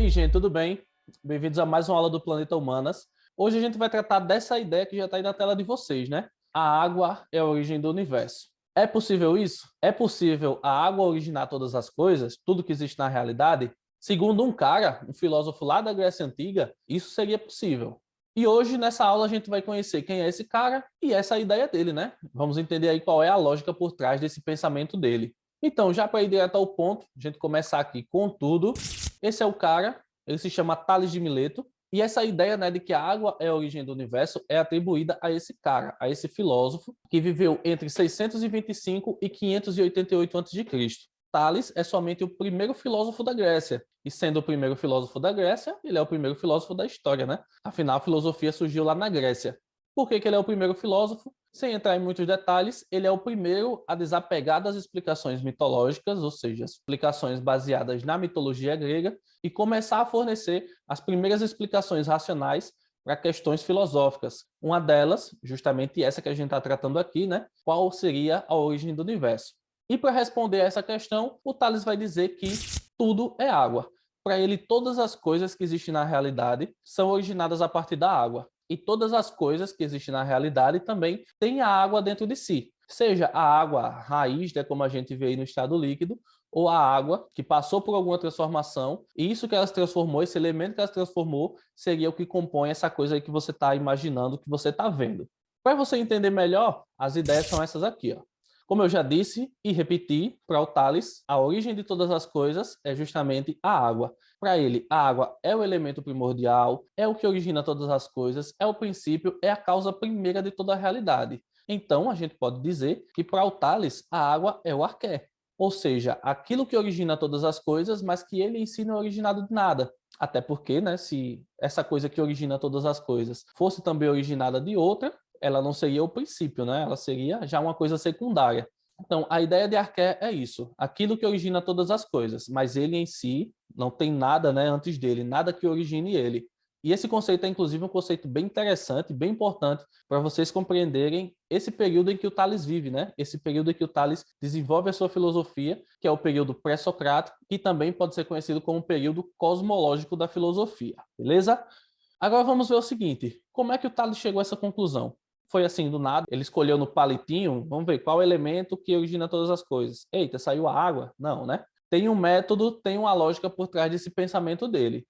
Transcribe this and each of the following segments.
aí, gente, tudo bem? Bem-vindos a mais uma aula do Planeta Humanas. Hoje a gente vai tratar dessa ideia que já está aí na tela de vocês, né? A água é a origem do universo. É possível isso? É possível a água originar todas as coisas, tudo que existe na realidade? Segundo um cara, um filósofo lá da Grécia Antiga, isso seria possível. E hoje, nessa aula, a gente vai conhecer quem é esse cara e essa é a ideia dele, né? Vamos entender aí qual é a lógica por trás desse pensamento dele. Então, já para ir direto ao ponto, a gente começar aqui com tudo. Esse é o cara, ele se chama Tales de Mileto, e essa ideia, né, de que a água é a origem do universo é atribuída a esse cara, a esse filósofo, que viveu entre 625 e 588 a.C. Tales é somente o primeiro filósofo da Grécia, e sendo o primeiro filósofo da Grécia, ele é o primeiro filósofo da história, né? Afinal, a filosofia surgiu lá na Grécia. Por que ele é o primeiro filósofo? Sem entrar em muitos detalhes, ele é o primeiro a desapegar das explicações mitológicas, ou seja, explicações baseadas na mitologia grega, e começar a fornecer as primeiras explicações racionais para questões filosóficas. Uma delas, justamente essa que a gente está tratando aqui, né? Qual seria a origem do universo? E para responder a essa questão, o Tales vai dizer que tudo é água. Para ele, todas as coisas que existem na realidade são originadas a partir da água. E todas as coisas que existem na realidade também têm a água dentro de si. Seja a água raiz, né, como a gente vê aí no estado líquido, ou a água que passou por alguma transformação, e isso que ela transformou, esse elemento que ela transformou, seria o que compõe essa coisa aí que você está imaginando, que você está vendo. Para você entender melhor, as ideias são essas aqui, ó. Como eu já disse e repeti para o Tales, a origem de todas as coisas é justamente a água. Para ele, a água é o elemento primordial, é o que origina todas as coisas, é o princípio, é a causa primeira de toda a realidade. Então, a gente pode dizer que para o Tales, a água é o arqué, ou seja, aquilo que origina todas as coisas, mas que ele em si não é originado de nada. Até porque, né, se essa coisa que origina todas as coisas fosse também originada de outra, ela não seria o princípio, né? Ela seria já uma coisa secundária. Então, a ideia de arqué é isso, aquilo que origina todas as coisas, mas ele em si não tem nada, né, antes dele, nada que origine ele. E esse conceito é, inclusive, um conceito bem interessante, bem importante para vocês compreenderem esse período em que o Tales vive, né? Esse período em que o Tales desenvolve a sua filosofia, que é o período pré-socrático, que também pode ser conhecido como o período cosmológico da filosofia, beleza? Agora vamos ver o seguinte, como é que o Tales chegou a essa conclusão? Foi assim, do nada, ele escolheu no palitinho, vamos ver qual elemento que origina todas as coisas. Eita, saiu a água? Não, né? Tem um método, tem uma lógica por trás desse pensamento dele.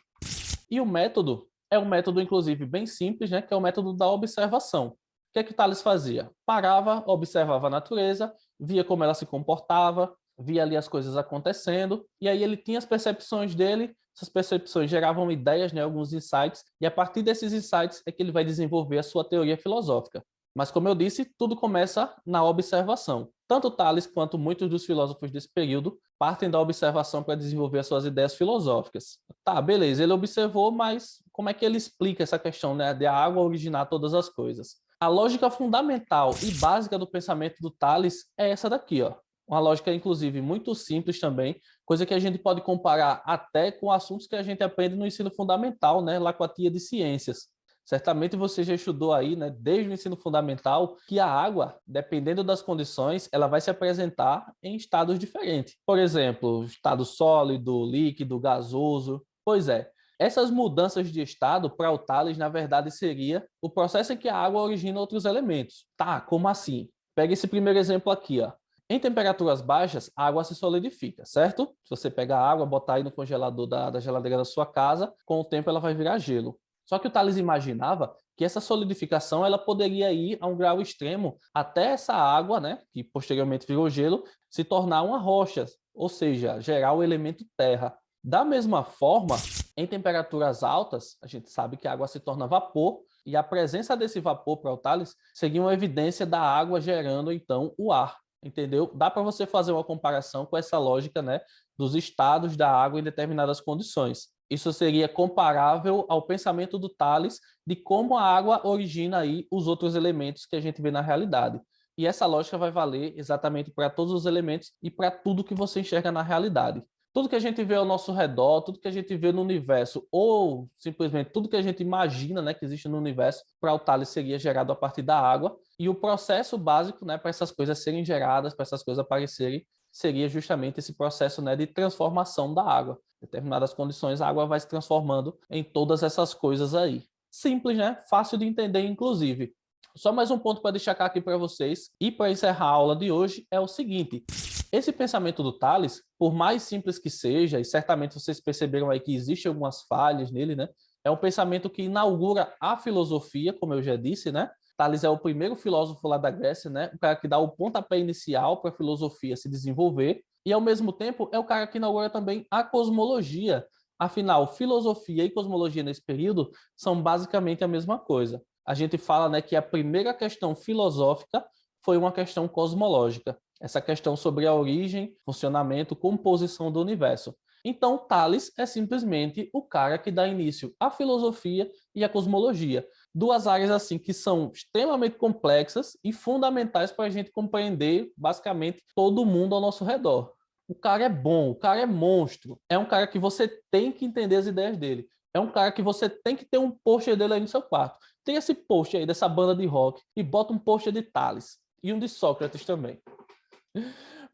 E o método é um método, inclusive, bem simples, né? Que é o método da observação. O que é que o Tales fazia? Parava, observava a natureza, via como ela se comportava, via ali as coisas acontecendo, e aí ele tinha as percepções dele, essas percepções geravam ideias, né, alguns insights, e a partir desses insights é que ele vai desenvolver a sua teoria filosófica. Mas, como eu disse, tudo começa na observação. Tanto Tales quanto muitos dos filósofos desse período partem da observação para desenvolver as suas ideias filosóficas. Tá, beleza, ele observou, mas como é que ele explica essa questão, né, de a água originar todas as coisas? A lógica fundamental e básica do pensamento do Tales é essa daqui, ó. Uma lógica, inclusive, muito simples também, coisa que a gente pode comparar até com assuntos que a gente aprende no ensino fundamental, né, lá com a tia de ciências. Certamente você já estudou aí, né, desde o ensino fundamental, que a água, dependendo das condições, ela vai se apresentar em estados diferentes. Por exemplo, estado sólido, líquido, gasoso. Pois é, essas mudanças de estado para o Tales, na verdade, seria o processo em que a água origina outros elementos. Tá, como assim? Pega esse primeiro exemplo aqui, ó. Em temperaturas baixas, a água se solidifica, certo? Se você pegar a água, botar aí no congelador da geladeira da sua casa, com o tempo ela vai virar gelo. Só que o Tales imaginava que essa solidificação ela poderia ir a um grau extremo até essa água, né, que posteriormente virou gelo, se tornar uma rocha, ou seja, gerar o elemento terra. Da mesma forma, em temperaturas altas, a gente sabe que a água se torna vapor, e a presença desse vapor para o Tales seria uma evidência da água gerando, então, o ar. Entendeu? Dá para você fazer uma comparação com essa lógica, né, dos estados da água em determinadas condições. Isso seria comparável ao pensamento do Tales de como a água origina aí os outros elementos que a gente vê na realidade. E essa lógica vai valer exatamente para todos os elementos e para tudo que você enxerga na realidade. Tudo que a gente vê ao nosso redor, tudo que a gente vê no universo, ou simplesmente tudo que a gente imagina, né, que existe no universo, para o Tales seria gerado a partir da água. E o processo básico, né, para essas coisas serem geradas, para essas coisas aparecerem, seria justamente esse processo, né, de transformação da água. Em determinadas condições, a água vai se transformando em todas essas coisas aí. Simples, né? Fácil de entender, inclusive. Só mais um ponto para destacar aqui para vocês e para encerrar a aula de hoje é o seguinte: esse pensamento do Tales, por mais simples que seja, e certamente vocês perceberam aí que existem algumas falhas nele, né? É um pensamento que inaugura a filosofia, como eu já disse, né? Tales é o primeiro filósofo lá da Grécia, né? O cara que dá o pontapé inicial para a filosofia se desenvolver, e ao mesmo tempo é o cara que inaugura também a cosmologia. Afinal, filosofia e cosmologia nesse período são basicamente a mesma coisa. A gente fala, né, que a primeira questão filosófica foi uma questão cosmológica, essa questão sobre a origem, funcionamento, composição do universo. Então, Tales é simplesmente o cara que dá início à filosofia e à cosmologia, duas áreas assim que são extremamente complexas e fundamentais para a gente compreender basicamente todo mundo ao nosso redor. O cara é bom, o cara é monstro, é um cara que você tem que entender as ideias dele. É um cara que você tem que ter um pôster dele aí no seu quarto. Tem esse pôster aí dessa banda de rock e bota um pôster de Tales e um de Sócrates também.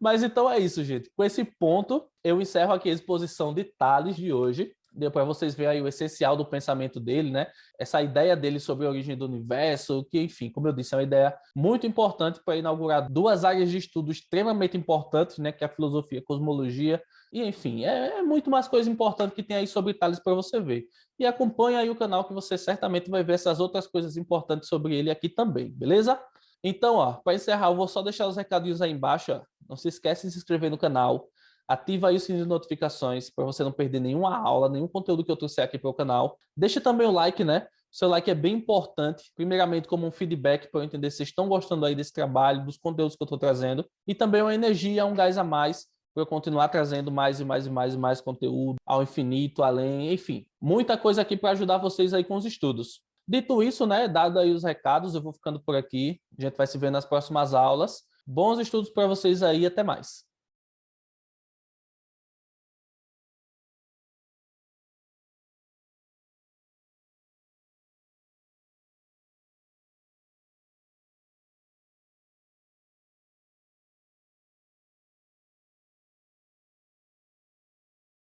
Mas então é isso, gente. Com esse ponto, eu encerro aqui a exposição de Tales de hoje. Deu para vocês verem aí o essencial do pensamento dele, né? Essa ideia dele sobre a origem do universo, que, enfim, como eu disse, é uma ideia muito importante para inaugurar duas áreas de estudo extremamente importantes, né? Que é a filosofia e a cosmologia. E, enfim, é muito mais coisa importante que tem aí sobre Tales para você ver. E acompanha aí o canal que você certamente vai ver essas outras coisas importantes sobre ele aqui também, beleza? Então, ó, para encerrar, eu vou só deixar os recadinhos aí embaixo, ó. Não se esquece de se inscrever no canal, ativa aí o sininho de notificações para você não perder nenhuma aula, nenhum conteúdo que eu trouxer aqui para o canal. Deixa também o like, né? O seu like é bem importante, primeiramente como um feedback para eu entender se vocês estão gostando aí desse trabalho, dos conteúdos que eu estou trazendo, e também uma energia, um gás a mais para eu continuar trazendo mais e mais e mais e mais conteúdo ao infinito, além, enfim, muita coisa aqui para ajudar vocês aí com os estudos. Dito isso, né, dado aí os recados, eu vou ficando por aqui. A gente vai se ver nas próximas aulas. Bons estudos para vocês aí, até mais.